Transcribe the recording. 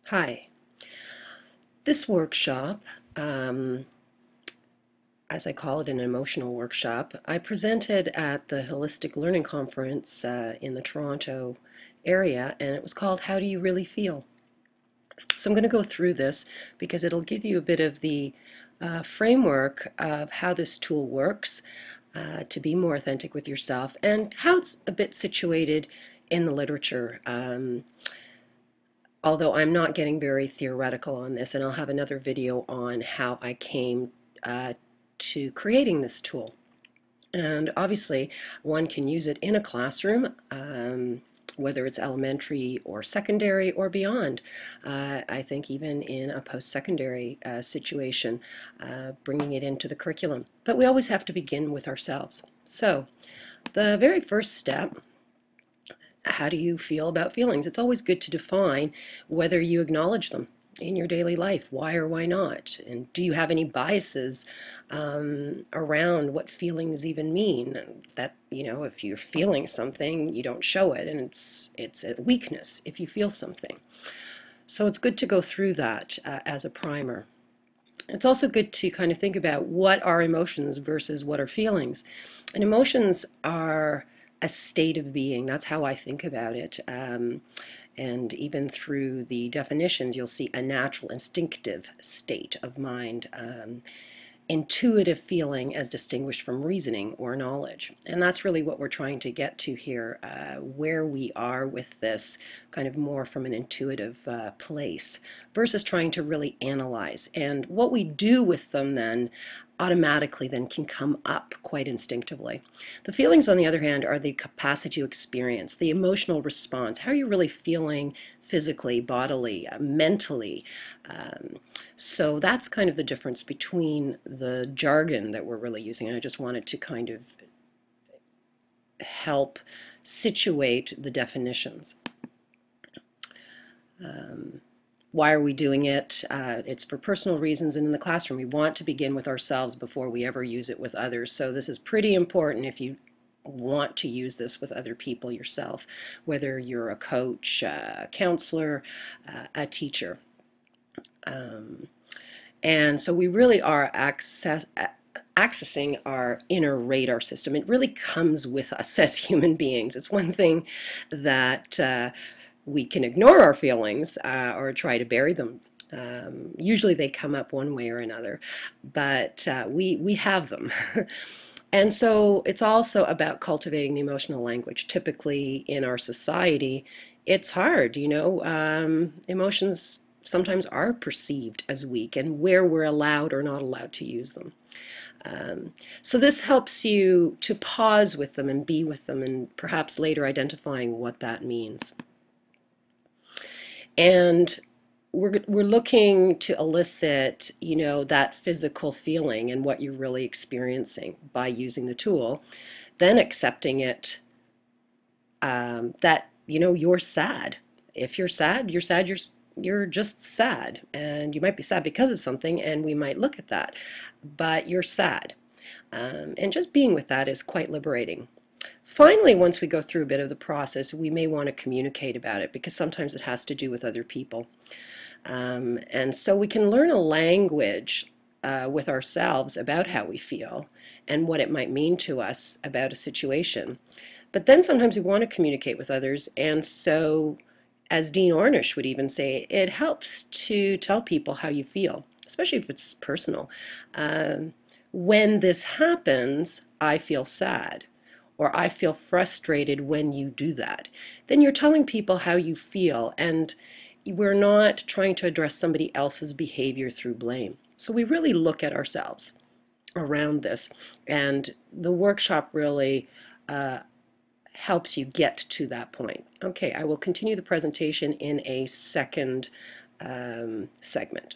Hi. This workshop, as I call it, an emotional workshop, I presented at the Holistic Learning Conference in the Toronto area, and it was called How Do You Really Feel? So I'm going to go through this because it'll give you a bit of the framework of how this tool works to be more authentic with yourself and how it's a bit situated in the literature. Although I'm not getting very theoretical on this, and I'll have another video on how I came to creating this tool. And obviously, one can use it in a classroom, whether it's elementary or secondary or beyond. I think even in a post-secondary situation, bringing it into the curriculum. But we always have to begin with ourselves. So the very first step, how do you feel about feelings? It's always good to define whether you acknowledge them in your daily life. Why or why not? And do you have any biases around what feelings even mean? That, if you're feeling something, you don't show it, and it's a weakness if you feel something. So it's good to go through that as a primer. It's also good to kind of think about what are emotions versus what are feelings. And emotions are a state of being. That's how I think about it. And even through the definitions, you'll see a natural, instinctive state of mind. Intuitive feeling as distinguished from reasoning or knowledge. And that's really what we're trying to get to here, where we are with this kind of more from an intuitive place versus trying to really analyze. And what we do with them then automatically then can come up quite instinctively. The feelings, on the other hand, are the capacity to experience, the emotional response. How are you really feeling physically, bodily, mentally? So that's kind of the difference between the jargon that we're really using. And I just wanted to kind of help situate the definitions. Why are we doing it? It's for personal reasons, and in the classroom we want to begin with ourselves before we ever use it with others. So this is pretty important if you want to use this with other people yourself, whether you're a coach, a counselor, a teacher. And so we really are accessing our inner radar system. It really comes with us as human beings. It's one thing that we can ignore our feelings or try to bury them. Usually they come up one way or another, but we have them. And so it's also about cultivating the emotional language. Typically in our society, it's hard, emotions sometimes are perceived as weak, and where we're allowed or not allowed to use them. So this helps you to pause with them and be with them, and perhaps later identifying what that means. And we're looking to elicit, that physical feeling and what you're really experiencing by using the tool, then accepting it, that, you're sad. If you're sad, you're just sad, and you might be sad because of something, and we might look at that, but you're sad. And just being with that is quite liberating. Finally, once we go through a bit of the process, we may want to communicate about it, because sometimes it has to do with other people. And so we can learn a language with ourselves about how we feel and what it might mean to us about a situation. But then sometimes we want to communicate with others, and so, as Dean Ornish would even say, it helps to tell people how you feel, especially if it's personal. When this happens, I feel sad, or I feel frustrated when you do that. Then you're telling people how you feel, and we're not trying to address somebody else's behavior through blame. So we really look at ourselves around this, and the workshop really helps you get to that point. Okay, I will continue the presentation in a second segment.